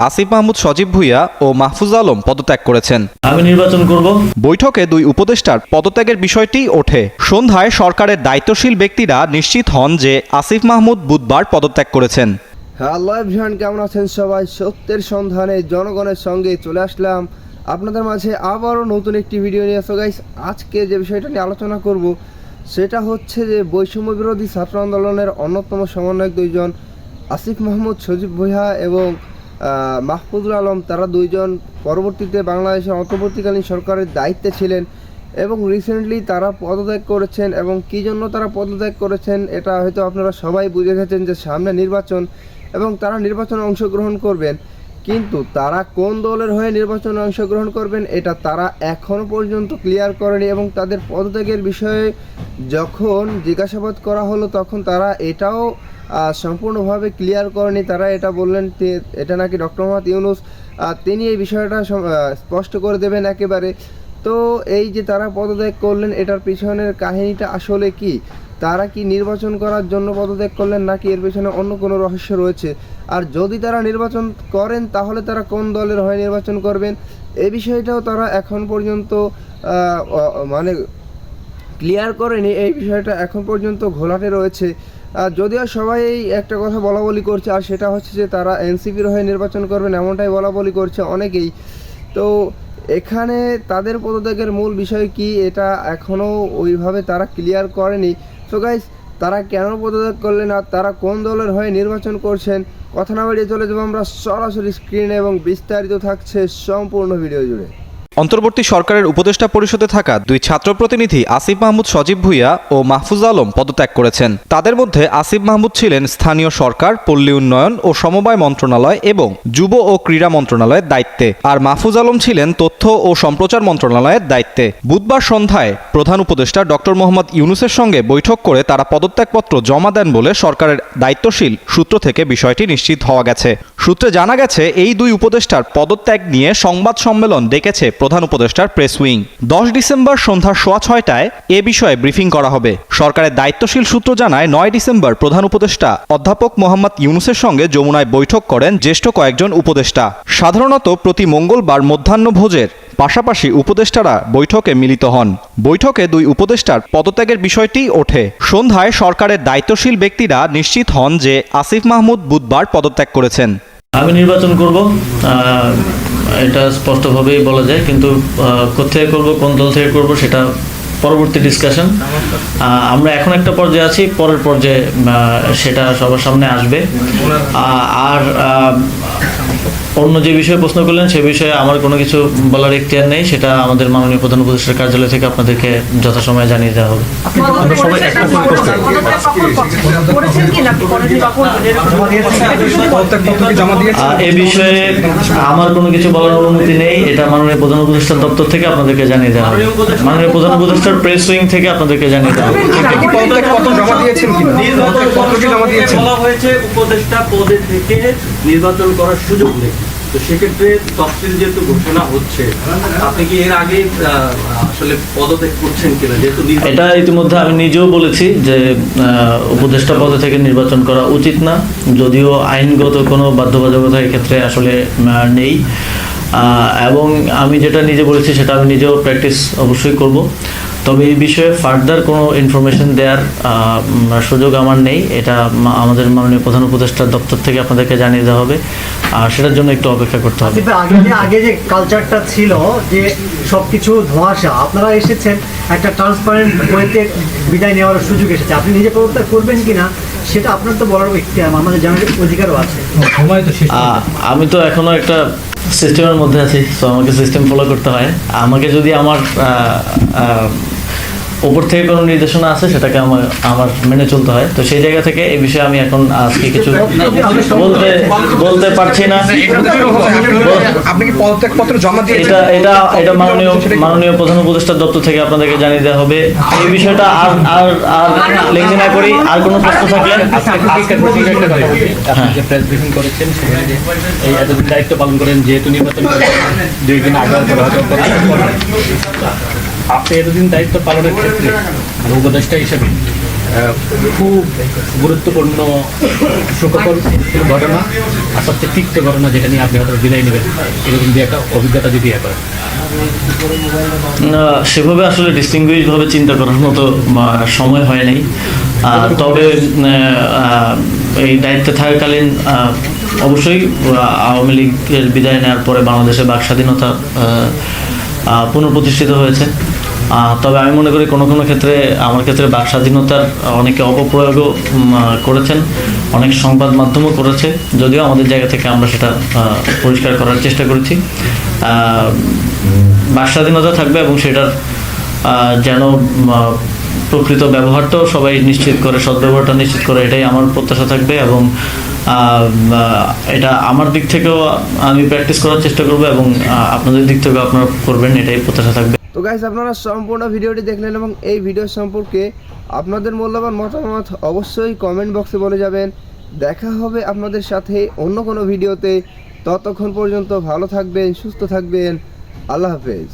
আসিফ মাহমুদ সজীব ভুঁইয়া ও মাহফুজ আলম পদত্যাগ করেছেন। আমি নির্বাচন করব। বৈঠকে দুই উপদেষ্টার পদত্যাগের বিষয়টি ওঠে। সন্ধ্যায় সরকারের দায়িত্বশীল ব্যক্তিরা নিশ্চিত হন যে আসিফ মাহমুদ বুধবার পদত্যাগ করেছেন। হ্যালো এভরিওয়ান, কেমন আছেন সবাই? সত্যের সন্ধানে জনগণের সঙ্গে চলে আসলাম আপনাদের মাঝে আবারও নতুন একটি ভিডিও নিয়ে। সো গাইস, আজকে যে বিষয়টা নিয়ে আলোচনা করব সেটা হচ্ছে যে বৈষম্য বিরোধী ছাত্র আন্দোলনের অন্যতম সমন্বয়ক দুইজন আসিফ মাহমুদ সজীব ভুঁইয়া এবং মাহফুজুল আলম, তারা দুইজন পরবর্তীতে বাংলাদেশের অন্তর্বর্তীকালীন সরকারের দায়িত্বে ছিলেন এবং রিসেন্টলি তারা পদত্যাগ করেছেন। এবং কী জন্য তারা পদত্যাগ করেছেন এটা হয়তো আপনারা সবাই বুঝে গেছেন যে সামনে নির্বাচন এবং তারা নির্বাচনে অংশগ্রহণ করবেন। কিন্তু তারা কোন দলের হয়ে নির্বাচনে অংশগ্রহণ করবেন এটা তারা এখনও পর্যন্ত ক্লিয়ার করেনি। এবং তাদের পদত্যাগের বিষয়ে যখন জিজ্ঞাসাবাদ করা হলো তখন তারা এটাও সম্পূর্ণভাবে ক্লিয়ার করেনি। তারা এটা বললেন এটা নাকি ডক্টর মোহাম্মদ ইউনূস তিনি এই বিষয়টা স্পষ্ট করে দেবেন একেবারে। তো এই যে তারা পদত্যাগ করলেন এটার পিছনের কাহিনীটা আসলে কি? তারা কি নির্বাচন করার জন্য পদত্যাগ করলেন নাকি এর পেছনে অন্য কোনো রহস্য রয়েছে? আর যদি তারা নির্বাচন করেন তাহলে তারা কোন দলের হয়ে নির্বাচন করবেন এই বিষয়টাও তারা এখন পর্যন্ত মানে ক্লিয়ার করেনি। এই বিষয়টা এখন পর্যন্ত ঘোলাটে রয়েছে। যদিও সবাই একটা কথা বলা বলি করছে, আর সেটা হচ্ছে যে তারা এনসিপির হয়ে নির্বাচন করবেন এমনটাই বলা বলি করছে অনেকেই। তো এখানে তাদের পদত্যাগের মূল বিষয় কি এটা এখনও ওইভাবে তারা ক্লিয়ার করেনি। সো গাইস, তারা কেন পদত্যাগ করলেন আর তারা কোন দলের হয়ে নির্বাচন করছেন, কথা না বাড়িয়ে চলে যাবো আমরা সরাসরি স্ক্রিনে এবং বিস্তারিত থাকছে সম্পূর্ণ ভিডিও জুড়ে। অন্তর্বর্তী সরকারের উপদেষ্টা পরিষদে থাকা দুই ছাত্র প্রতিনিধি আসিফ মাহমুদ সজীব ভুঁইয়া ও মাহফুজ আলম পদত্যাগ করেছেন। তাদের মধ্যে আসিফ মাহমুদ ছিলেন স্থানীয় সরকার, পল্লী উন্নয়ন ও সমবায় মন্ত্রণালয় এবং যুব ও ক্রীড়া মন্ত্রণালয়ের দায়িত্বে, আর মাহফুজ আলম ছিলেন তথ্য ও সম্প্রচার মন্ত্রণালয়ের দায়িত্বে। বুধবার সন্ধ্যায় প্রধান উপদেষ্টা ডক্টর মোহাম্মদ ইউনূসের সঙ্গে বৈঠক করে তারা পদত্যাগপত্র জমা দেন বলে সরকারের দায়িত্বশীল সূত্র থেকে বিষয়টি নিশ্চিত হওয়া গেছে। সূত্রে জানা গেছে এই দুই উপদেষ্টার পদত্যাগ নিয়ে সংবাদ সম্মেলন ডেকেছে প্রধান উপদেষ্টার প্রেস উইং। 10 ডিসেম্বর সন্ধ্যা 6:30টায় এ বিষয়ে ব্রিফিং করা হবে। সরকারের দায়িত্বশীল সূত্র জানায় 9 ডিসেম্বর প্রধান উপদেষ্টা অধ্যাপক মোহাম্মদ ইউনূসের সঙ্গে যমুনায় বৈঠক করেন জ্যেষ্ঠ কয়েকজন উপদেষ্টা। সাধারণত প্রতি মঙ্গলবার মধ্যাহ্নভোজের পাশাপাশি উপদেষ্টারা বৈঠকে মিলিত হন। বৈঠকে দুই উপদেষ্টার পদত্যাগের বিষয়টি ওঠে। সন্ধ্যায় সরকারের দায়িত্বশীল ব্যক্তিরা নিশ্চিত হন যে আসিফ মাহমুদ বুধবার পদত্যাগ করেছেন। আমি নির্বাচন করব, এটা স্পষ্টভাবেই বলা যায়, কিন্তু কোথায় করব, কোন দল থেকে করব সেটা পরবর্তী ডিসকাশন। আমরা এখন একটা পর্যায়ে আছি, পরের পর্যায়ে সেটা সবার সামনে আসবে। আর অন্য যে বিষয়ে প্রশ্ন করলেন সে বিষয়ে আমার কোনো কিছু বলার এখতিয়ার নেই, সেটা আমাদের মাননীয় প্রধান উপদেষ্টার কার্যালয় থেকে আপনাদেরকে যথাসময়ে জানিয়ে দেওয়া হবে। এ বিষয়ে আমার কোনো কিছু বলার অনুমতি নেই, এটা মাননীয় প্রধান উপদেষ্টার দপ্তর থেকে আপনাদেরকে জানিয়ে দেওয়া হবে। মাননীয় প্রধান উপদেষ্টার প্রেস উইং থেকে আপনাদেরকে জানিয়ে দেওয়া হবে। বলা হয়েছে উপদেষ্টা পদে থেকে নির্বাচন করার সুযোগ নেই। তো সেক্ষেত্রে তফসিল যেহেতু ঘোষণা হচ্ছে, আপনি কি এর আগে আসলে পদত্যাগ করছেন কিনা? যেহেতু এটা ইতিমধ্যে আমি নিজেও বলেছি যে উপদেষ্টা পদে থেকে নির্বাচন করা উচিত না, যদিও আইনগত কোনো বাধ্যবাধকতা এক্ষেত্রে আসলে নেই। এবং আমি যেটা নিজে বলেছি সেটা আমি নিজেও প্র্যাকটিস অবশ্যই করব। তবে এই বিষয়ে ফার্দার কোনো ইনফরমেশন দেওয়ার সুযোগ আমার নেই, এটা আমাদের মাননীয় প্রধান উপদেষ্টার দপ্তর থেকে আপনাদেরকে জানিয়ে দেওয়া হবে। আর সেটার জন্য একটু অপেক্ষা করতে হবে। আগে যে কালচারটা ছিল যে সবকিছু ধোঁয়াশা, আপনারা এসেছেন একটা ট্রান্সপারেন্ট ওয়েতে বিদায় নেওয়ার সুযোগ এসেছে। আপনি নিজে পদত্যাগ করবেন কিনা সেটা আপনার তো বলার আমাদের জানার অধিকারও আছে। আমি তো এখনো একটা সিস্টেমের মধ্যে আছি, তো আমাকে সিস্টেম ফলো করতে হয়। আমাকে যদি আমার ওপর থেকে কোনো নির্দেশনা আছে সেটাকে আমার মেনে চলতে হয়। তো সেই জায়গা থেকে এই বিষয়ে আমি এখন আজকে কিছু বলতে পারছি না। এটা মাননীয় প্রধান উপদেষ্টার দপ্তর থেকে আপনাদেরকে জানিয়ে দেওয়া হবে। এই বিষয়টা আর লেখি না করি। আর কোনো প্রশ্ন থাকলে প্রেস ব্রিফিং করেছেন, এই এতদিন দায়িত্ব পালন করেন, যেহেতু নির্বাচন 2 দিন আগে আপনি এতদিন দায়িত্ব পালনের ক্ষেত্রে উপদেষ্টা হিসেবে খুব গুরুত্বপূর্ণ সুখকর ঘটনা আর সবচেয়ে তিক্ত ঘটনা যেটা নিয়ে আপনি হয়তো বিদায় নেবেন, এরকম যে একটা অভিজ্ঞতা যদি করেন? সেভাবে আসলে ডিস্টিংগুইশভাবে চিন্তা করার মতো সময় হয় নাই। তবে এই দায়িত্বে থাকাকালীন অবশ্যই আওয়ামী লীগের বিদায় নেওয়ার পরে বাংলাদেশে বাক স্বাধীনতা পুনঃপ্রতিষ্ঠিত হয়েছে। তবে আমি মনে করি কোনো কোনো ক্ষেত্রে, আমার ক্ষেত্রে বাক স্বাধীনতার অনেকে অপপ্রয়োগও করেছেন, অনেক সংবাদ মাধ্যমও করেছে, যদিও আমাদের জায়গা থেকে আমরা সেটা পরিষ্কার করার চেষ্টা করেছি। বাক স্বাধীনতা থাকবে এবং সেটার যেন প্রকৃত ব্যবহারটাও সবাই নিশ্চিত করে, সদ্ব্যবহারটা নিশ্চিত করে, এটাই আমার প্রত্যাশা থাকবে। এবং এটা আমার দিক থেকেও আমি প্র্যাকটিস করার চেষ্টা করবো এবং আপনাদের দিক থেকেও আপনারা করবেন, এটাই প্রত্যাশা থাকবে। তো গাইস, আপনারা সম্পূর্ণ ভিডিওটি দেখলেন এবং এই ভিডিও সম্পর্কে আপনাদের মূল্যবান মতামত অবশ্যই কমেন্ট বক্সে বলে যাবেন। দেখা হবে আপনাদের সাথে অন্য কোনো ভিডিওতে। ততক্ষণ পর্যন্ত ভালো থাকবেন, সুস্থ থাকবেন। আল্লাহ হাফেজ।